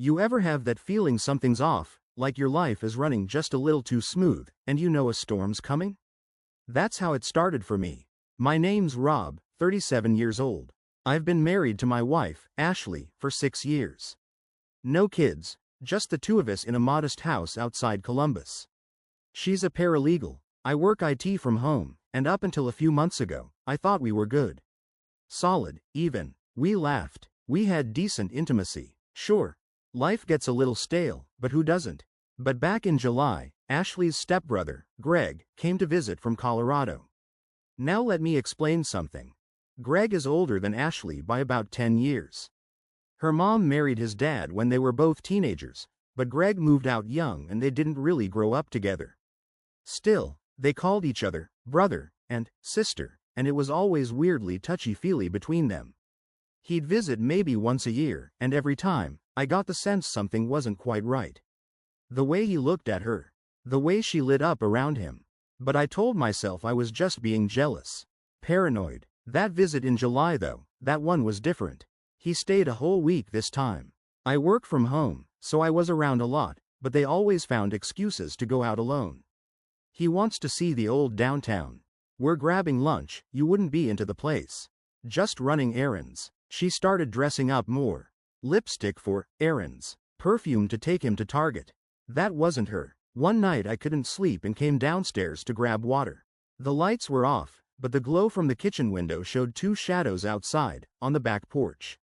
You ever have that feeling something's off, like your life is running just a little too smooth, and you know a storm's coming? That's how it started for me. My name's Rob, 37 years old. I've been married to my wife, Ashley, for 6 years. No kids, just the two of us in a modest house outside Columbus. She's a paralegal, I work IT from home, and up until a few months ago, I thought we were good. Solid, even. We laughed. We had decent intimacy. Sure, life gets a little stale, but who doesn't? But back in July, Ashley's stepbrother, Greg, came to visit from Colorado. Now let me explain something. Greg is older than Ashley by about 10 years. Her mom married his dad when they were both teenagers, but Greg moved out young and they didn't really grow up together. Still, they called each other brother and sister, and it was always weirdly touchy-feely between them. He'd visit maybe once a year, and every time, I got the sense something wasn't quite right. The way he looked at her, the way she lit up around him. But I told myself I was just being jealous. Paranoid. That visit in July though, that one was different. He stayed a whole week this time. I work from home, so I was around a lot, but they always found excuses to go out alone. He wants to see the old downtown. We're grabbing lunch, you wouldn't be into the place. Just running errands. She started dressing up more. Lipstick for errands. Perfume to take him to Target. That wasn't her. One night I couldn't sleep and came downstairs to grab water. The lights were off, but the glow from the kitchen window showed two shadows outside, on the back porch.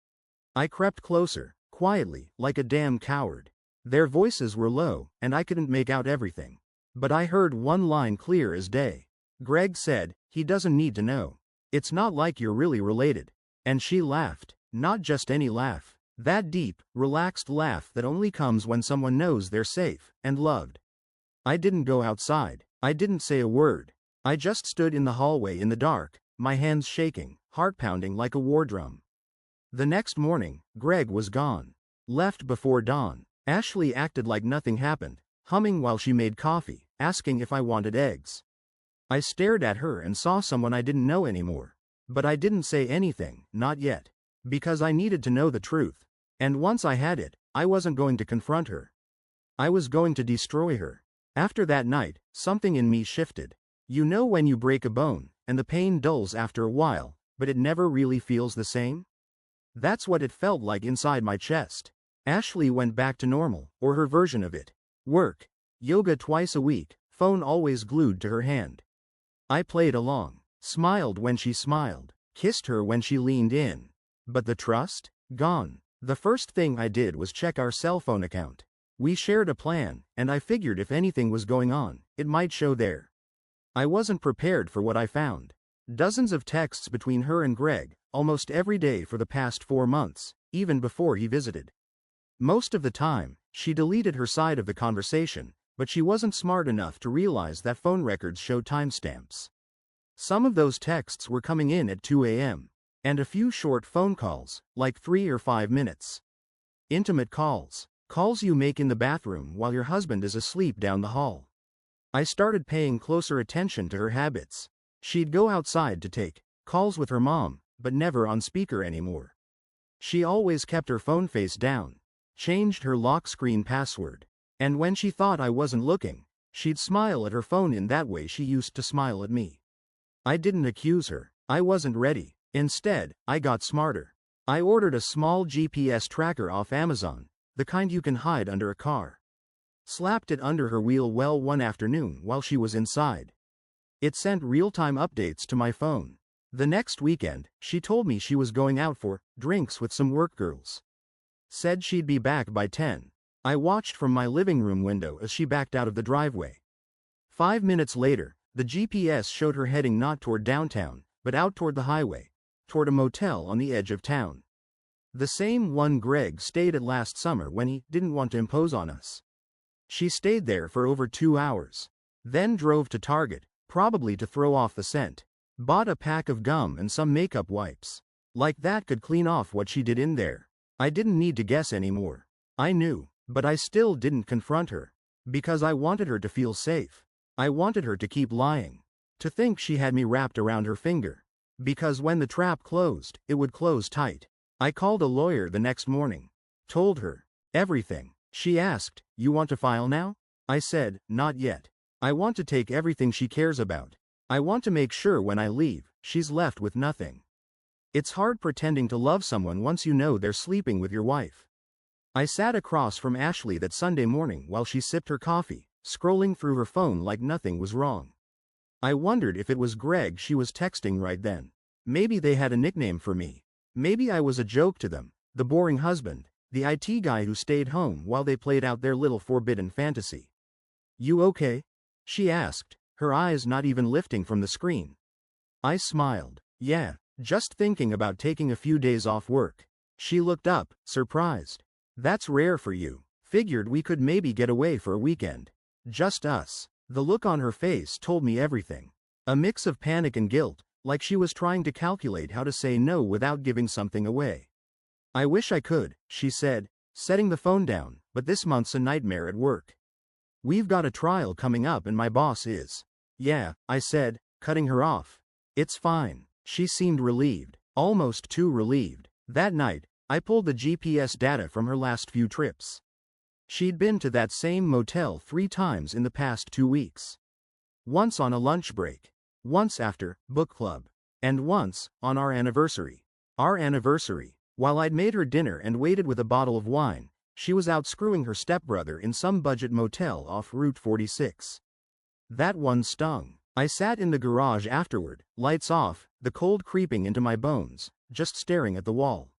I crept closer, quietly, like a damn coward. Their voices were low, and I couldn't make out everything. But I heard one line clear as day. Greg said, "He doesn't need to know. It's not like you're really related." And she laughed. Not just any laugh. That deep, relaxed laugh that only comes when someone knows they're safe and loved. I didn't go outside. I didn't say a word. I just stood in the hallway in the dark, my hands shaking, heart pounding like a war drum. The next morning, Greg was gone. Left before dawn. Ashley acted like nothing happened, humming while she made coffee, asking if I wanted eggs. I stared at her and saw someone I didn't know anymore. But I didn't say anything, not yet. Because I needed to know the truth. And once I had it, I wasn't going to confront her. I was going to destroy her. After that night, something in me shifted. You know when you break a bone, and the pain dulls after a while, but it never really feels the same? That's what it felt like inside my chest. Ashley went back to normal, or her version of it. Work. Yoga twice a week, phone always glued to her hand. I played along, smiled when she smiled, kissed her when she leaned in. But the trust? Gone. The first thing I did was check our cell phone account. We shared a plan, and I figured if anything was going on, it might show there. I wasn't prepared for what I found. Dozens of texts between her and Greg, almost every day for the past 4 months, even before he visited. Most of the time, she deleted her side of the conversation, but she wasn't smart enough to realize that phone records show timestamps. Some of those texts were coming in at 2 a.m., and a few short phone calls, like 3 or 5 minutes. Intimate calls. Calls you make in the bathroom while your husband is asleep down the hall. I started paying closer attention to her habits. She'd go outside to take calls with her mom, but never on speaker anymore. She always kept her phone face down, changed her lock screen password, and when she thought I wasn't looking, she'd smile at her phone in that way she used to smile at me. I didn't accuse her. I wasn't ready. Instead, I got smarter. I ordered a small GPS tracker off Amazon, the kind you can hide under a car. Slapped it under her wheel well one afternoon while she was inside. It sent real-time updates to my phone. The next weekend, she told me she was going out for drinks with some work girls. Said she'd be back by 10. I watched from my living room window as she backed out of the driveway. 5 minutes later, the GPS showed her heading not toward downtown, but out toward the highway, toward a motel on the edge of town. The same one Greg stayed at last summer when he didn't want to impose on us. She stayed there for over 2 hours. Then drove to Target, probably to throw off the scent. Bought a pack of gum and some makeup wipes. Like that could clean off what she did in there. I didn't need to guess anymore. I knew, but I still didn't confront her. Because I wanted her to feel safe. I wanted her to keep lying. To think she had me wrapped around her finger. Because when the trap closed, it would close tight. I called a lawyer the next morning. Told her. Everything. She asked, "You want to file now?" I said, "Not yet. I want to take everything she cares about. I want to make sure when I leave, she's left with nothing. It's hard pretending to love someone once you know they're sleeping with your wife." I sat across from Ashley that Sunday morning while she sipped her coffee, scrolling through her phone like nothing was wrong. I wondered if it was Greg she was texting right then. Maybe they had a nickname for me. Maybe I was a joke to them, the boring husband, the IT guy who stayed home while they played out their little forbidden fantasy. "You okay?" she asked, her eyes not even lifting from the screen. I smiled. "Yeah, just thinking about taking a few days off work." She looked up, surprised. "That's rare for you. Figured we could maybe get away for a weekend. Just us." The look on her face told me everything. A mix of panic and guilt, like she was trying to calculate how to say no without giving something away. "I wish I could," she said, setting the phone down, "but this month's a nightmare at work. We've got a trial coming up and my boss is." "Yeah," I said, cutting her off. "It's fine." She seemed relieved, almost too relieved. That night, I pulled the GPS data from her last few trips. She'd been to that same motel 3 times in the past 2 weeks. Once on a lunch break, once after book club, and once on our anniversary. Our anniversary. While I'd made her dinner and waited with a bottle of wine, she was out screwing her stepbrother in some budget motel off Route 46. That one stung. I sat in the garage afterward, lights off, the cold creeping into my bones, just staring at the wall.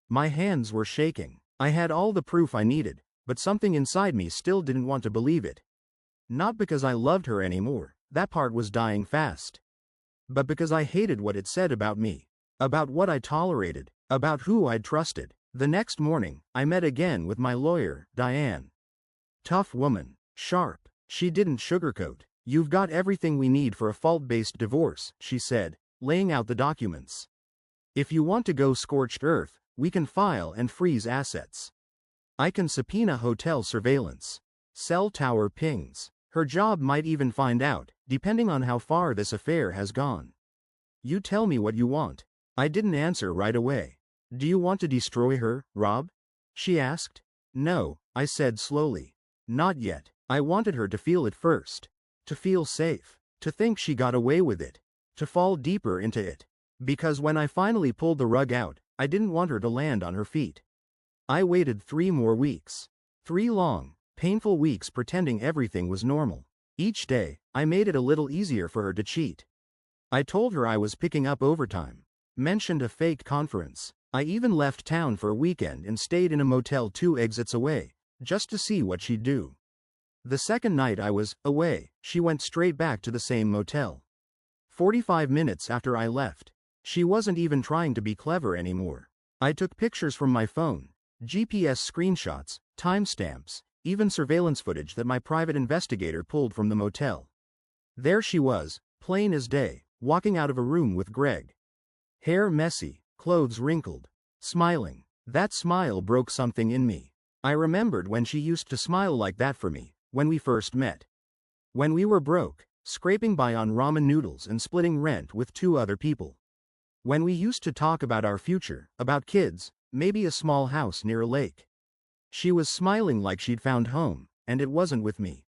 My hands were shaking. I had all the proof I needed, but something inside me still didn't want to believe it. Not because I loved her anymore, that part was dying fast. But because I hated what it said about me, about what I tolerated, about who I'd trusted. The next morning, I met again with my lawyer, Diane. Tough woman, sharp. She didn't sugarcoat. "You've got everything we need for a fault-based divorce," she said, laying out the documents. "If you want to go scorched earth, we can file and freeze assets. I can subpoena hotel surveillance. Cell tower pings. Her job might even find out, depending on how far this affair has gone. You tell me what you want." I didn't answer right away. "Do you want to destroy her, Rob?" she asked. "No," I said slowly. "Not yet. I wanted her to feel it first. To feel safe. To think she got away with it. To fall deeper into it. Because when I finally pulled the rug out, I didn't want her to land on her feet." I waited 3 more weeks. 3 long, painful weeks pretending everything was normal. Each day, I made it a little easier for her to cheat. I told her I was picking up overtime. Mentioned a fake conference. I even left town for a weekend and stayed in a motel 2 exits away, just to see what she'd do. The second night I was away, she went straight back to the same motel. 45 minutes after I left. She wasn't even trying to be clever anymore. I took pictures from my phone, GPS screenshots, timestamps, even surveillance footage that my private investigator pulled from the motel. There she was, plain as day, walking out of a room with Greg. Hair messy, clothes wrinkled, smiling. That smile broke something in me. I remembered when she used to smile like that for me, when we first met. When we were broke, scraping by on ramen noodles and splitting rent with 2 other people. When we used to talk about our future, about kids, maybe a small house near a lake. She was smiling like she'd found home, and it wasn't with me.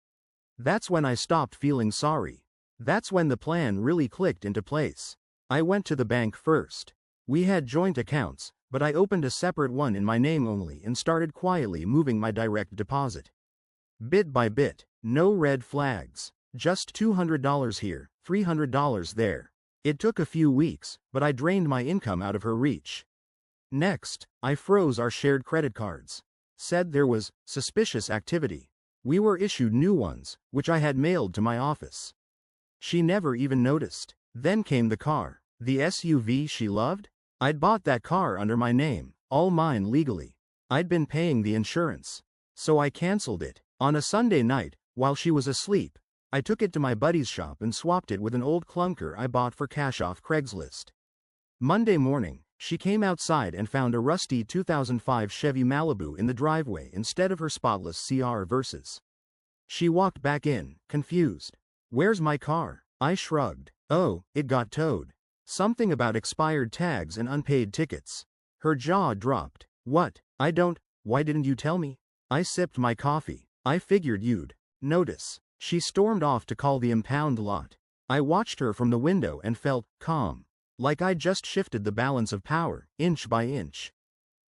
That's when I stopped feeling sorry. That's when the plan really clicked into place. I went to the bank first. We had joint accounts, but I opened a separate one in my name only and started quietly moving my direct deposit. Bit by bit, no red flags, just $200 here, $300 there. It took a few weeks, but I drained my income out of her reach. Next, I froze our shared credit cards. Said there was suspicious activity. We were issued new ones, which I had mailed to my office. She never even noticed. Then came the car, the SUV she loved. I'd bought that car under my name, all mine legally. I'd been paying the insurance. So I canceled it. On a Sunday night, while she was asleep, I took it to my buddy's shop and swapped it with an old clunker I bought for cash off Craigslist. Monday morning, she came outside and found a rusty 2005 Chevy Malibu in the driveway instead of her spotless CR Versys. She walked back in, confused. "Where's my car?" I shrugged. "Oh, it got towed. Something about expired tags and unpaid tickets." Her jaw dropped. "What? I don't..." Why didn't you tell me? I sipped my coffee. I figured you'd notice. She stormed off to call the impound lot. I watched her from the window and felt calm. Like I'd just shifted the balance of power, inch by inch.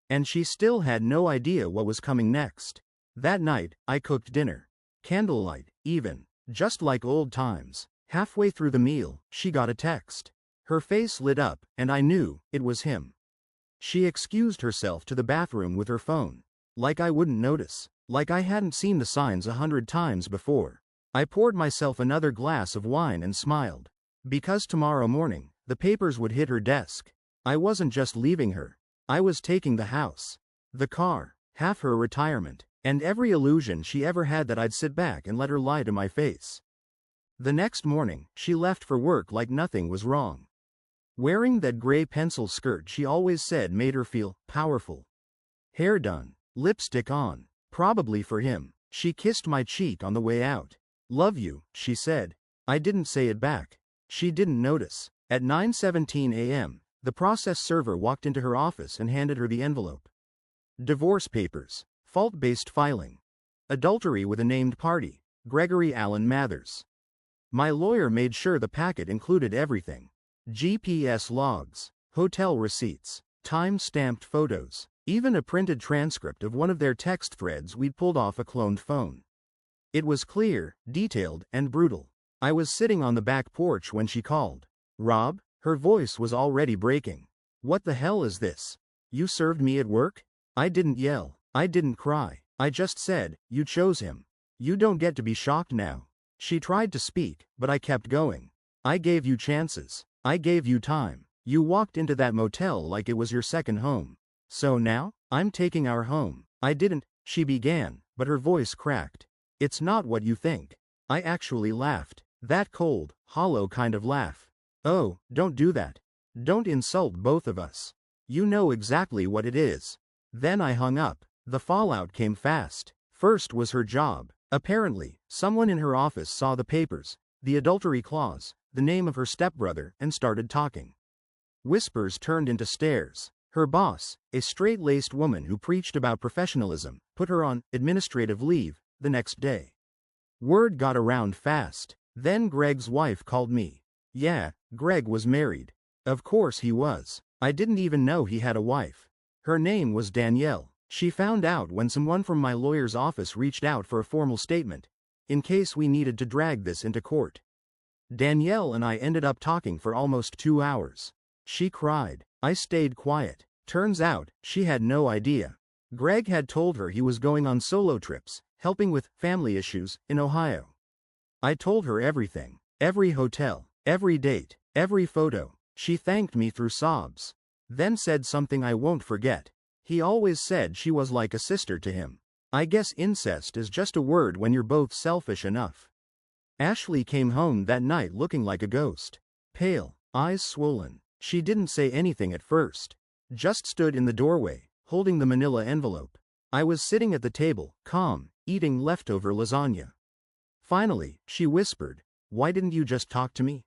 And she still had no idea what was coming next. That night, I cooked dinner. Candlelight, even. Just like old times. Halfway through the meal, she got a text. Her face lit up, and I knew it was him. She excused herself to the bathroom with her phone. Like I wouldn't notice. Like I hadn't seen the signs 100 times before. I poured myself another glass of wine and smiled. Because tomorrow morning, the papers would hit her desk. I wasn't just leaving her. I was taking the house, the car, half her retirement, and every illusion she ever had that I'd sit back and let her lie to my face. The next morning, she left for work like nothing was wrong. Wearing that gray pencil skirt she always said made her feel powerful. Hair done, lipstick on, probably for him. She kissed my cheek on the way out. Love you, she said. I didn't say it back. She didn't notice. At 9:17 a.m., the process server walked into her office and handed her the envelope. Divorce papers. Fault-based filing. Adultery with a named party. Gregory Allen Mathers. My lawyer made sure the packet included everything. GPS logs, hotel receipts, time-stamped photos, even a printed transcript of one of their text threads we'd pulled off a cloned phone. It was clear, detailed, and brutal. I was sitting on the back porch when she called. Rob? Her voice was already breaking. What the hell is this? You served me at work? I didn't yell. I didn't cry. I just said, you chose him. You don't get to be shocked now. She tried to speak, but I kept going. I gave you chances. I gave you time. You walked into that motel like it was your second home. So now, I'm taking our home. I didn't, she began, but her voice cracked. It's not what you think. I actually laughed. That cold, hollow kind of laugh. Oh, don't do that. Don't insult both of us. You know exactly what it is. Then I hung up. The fallout came fast. First was her job. Apparently, someone in her office saw the papers, the adultery clause, the name of her stepbrother, and started talking. Whispers turned into stares. Her boss, a straight-laced woman who preached about professionalism, put her on administrative leave the next day. Word got around fast. Then Greg's wife called me. Yeah, Greg was married. Of course he was. I didn't even know he had a wife. Her name was Danielle. She found out when someone from my lawyer's office reached out for a formal statement, in case we needed to drag this into court. Danielle and I ended up talking for almost 2 hours. She cried. I stayed quiet. Turns out, she had no idea. Greg had told her he was going on solo trips, helping with family issues in Ohio. I told her everything. Every hotel, every date, every photo. She thanked me through sobs. Then said something I won't forget. He always said she was like a sister to him. I guess incest is just a word when you're both selfish enough. Ashley came home that night looking like a ghost. Pale, eyes swollen. She didn't say anything at first. Just stood in the doorway, holding the manila envelope. I was sitting at the table, calm, eating leftover lasagna. Finally, she whispered, "Why didn't you just talk to me?"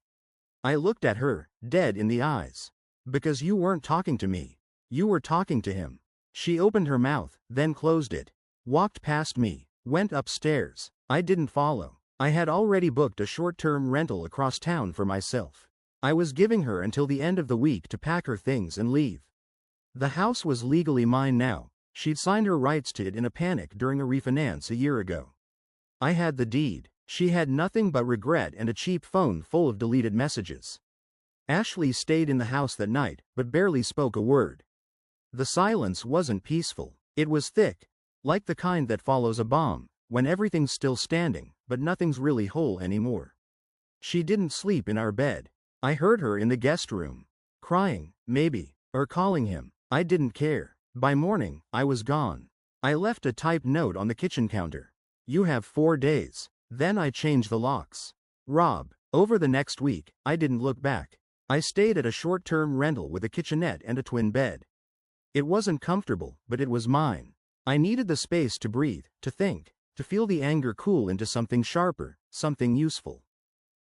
I looked at her, dead in the eyes. Because you weren't talking to me. You were talking to him. She opened her mouth, then closed it. Walked past me, went upstairs. I didn't follow. I had already booked a short-term rental across town for myself. I was giving her until the end of the week to pack her things and leave. The house was legally mine now. She'd signed her rights to it in a panic during a refinance a year ago. I had the deed. She had nothing but regret and a cheap phone full of deleted messages. Ashley stayed in the house that night, but barely spoke a word. The silence wasn't peaceful. It was thick, like the kind that follows a bomb, when everything's still standing, but nothing's really whole anymore. She didn't sleep in our bed. I heard her in the guest room. Crying, maybe, or calling him. I didn't care. By morning, I was gone. I left a typed note on the kitchen counter. You have 4 days. Then I changed the locks. Rob. Over the next week, I didn't look back. I stayed at a short-term rental with a kitchenette and a twin bed. It wasn't comfortable, but it was mine. I needed the space to breathe, to think, to feel the anger cool into something sharper, something useful.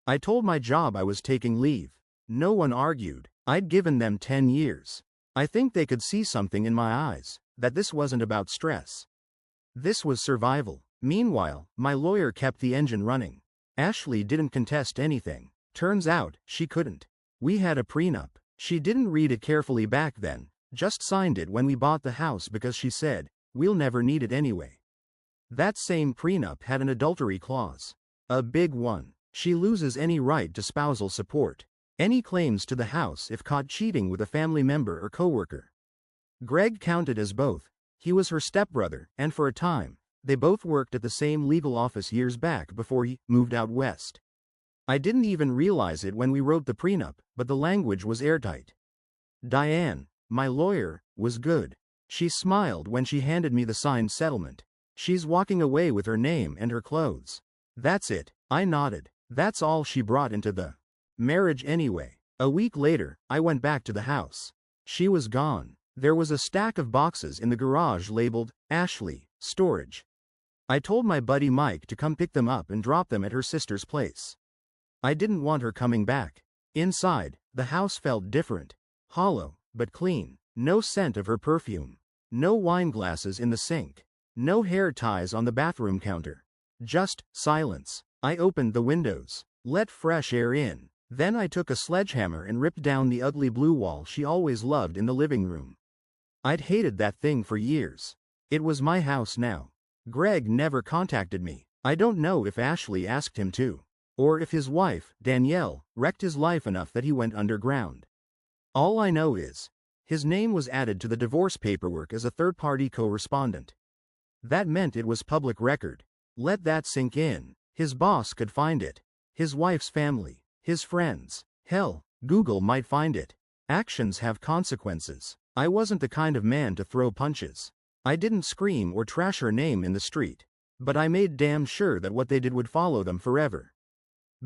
I told my job I was taking leave. No one argued. I'd given them 10 years. I think they could see something in my eyes, that this wasn't about stress. This was survival. Meanwhile, my lawyer kept the engine running. Ashley didn't contest anything. Turns out, she couldn't. We had a prenup. She didn't read it carefully back then, just signed it when we bought the house because she said, "We'll never need it anyway." That same prenup had an adultery clause. A big one. She loses any right to spousal support, any claims to the house if caught cheating with a family member or coworker. Greg counted as both. He was her stepbrother, and for a time, they both worked at the same legal office years back before he moved out west. I didn't even realize it when we wrote the prenup, but the language was airtight. Diane, my lawyer, was good. She smiled when she handed me the signed settlement. "She's walking away with her name and her clothes." "That's it," I nodded. That's all she brought into the marriage anyway. A week later, I went back to the house. She was gone. There was a stack of boxes in the garage labeled, "Ashley, Storage." I told my buddy Mike to come pick them up and drop them at her sister's place. I didn't want her coming back. Inside, the house felt different. Hollow, but clean. No scent of her perfume. No wine glasses in the sink. No hair ties on the bathroom counter. Just silence. I opened the windows, let fresh air in. Then I took a sledgehammer and ripped down the ugly blue wall she always loved in the living room. I'd hated that thing for years. It was my house now. Greg never contacted me. I don't know if Ashley asked him to, or if his wife, Danielle, wrecked his life enough that he went underground. All I know is, his name was added to the divorce paperwork as a third-party co-respondent. That meant it was public record. Let that sink in. His boss could find it. His wife's family. His friends. Hell, Google might find it. Actions have consequences. I wasn't the kind of man to throw punches. I didn't scream or trash her name in the street. But I made damn sure that what they did would follow them forever.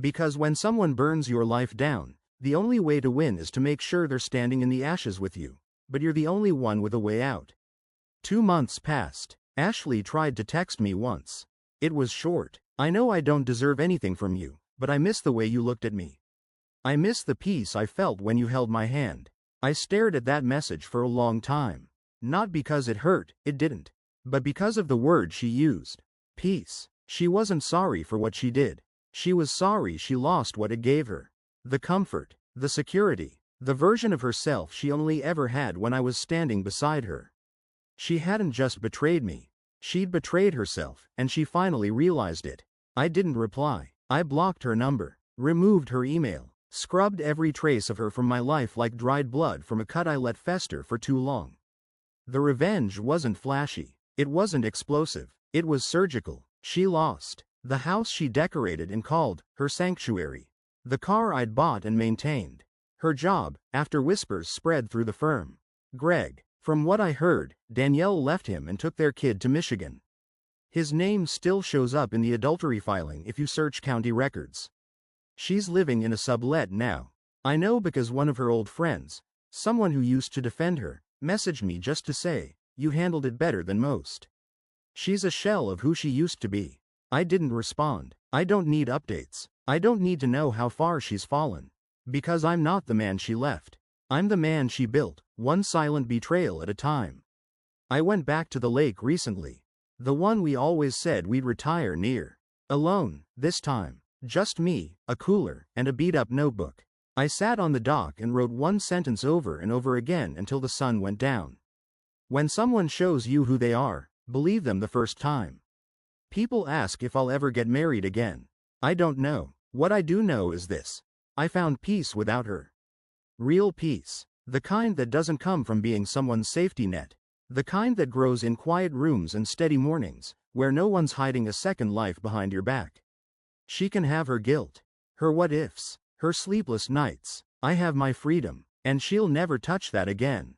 Because when someone burns your life down, the only way to win is to make sure they're standing in the ashes with you. But you're the only one with a way out. 2 months passed. Ashley tried to text me once. It was short. "I know I don't deserve anything from you, but I miss the way you looked at me. I miss the peace I felt when you held my hand." I stared at that message for a long time. Not because it hurt, it didn't. But because of the word she used. Peace. She wasn't sorry for what she did. She was sorry she lost what it gave her. The comfort, the security, the version of herself she only ever had when I was standing beside her. She hadn't just betrayed me. She'd betrayed herself, and she finally realized it. I didn't reply. I blocked her number, removed her email, scrubbed every trace of her from my life like dried blood from a cut I let fester for too long. The revenge wasn't flashy. It wasn't explosive. It was surgical. She lost the house she decorated and called her sanctuary, the car I'd bought and maintained, her job, after whispers spread through the firm. Greg. From what I heard, Danielle left him and took their kid to Michigan. His name still shows up in the adultery filing if you search county records. She's living in a sublet now. I know because one of her old friends, someone who used to defend her, messaged me just to say, "You handled it better than most." She's a shell of who she used to be. I didn't respond. I don't need updates. I don't need to know how far she's fallen. Because I'm not the man she left. I'm the man she built, one silent betrayal at a time. I went back to the lake recently. The one we always said we'd retire near. Alone, this time. Just me, a cooler, and a beat-up notebook. I sat on the dock and wrote one sentence over and over again until the sun went down. When someone shows you who they are, believe them the first time. People ask if I'll ever get married again. I don't know. What I do know is this. I found peace without her. Real peace. The kind that doesn't come from being someone's safety net. The kind that grows in quiet rooms and steady mornings, where no one's hiding a second life behind your back. She can have her guilt, her what-ifs, her sleepless nights. I have my freedom, and she'll never touch that again.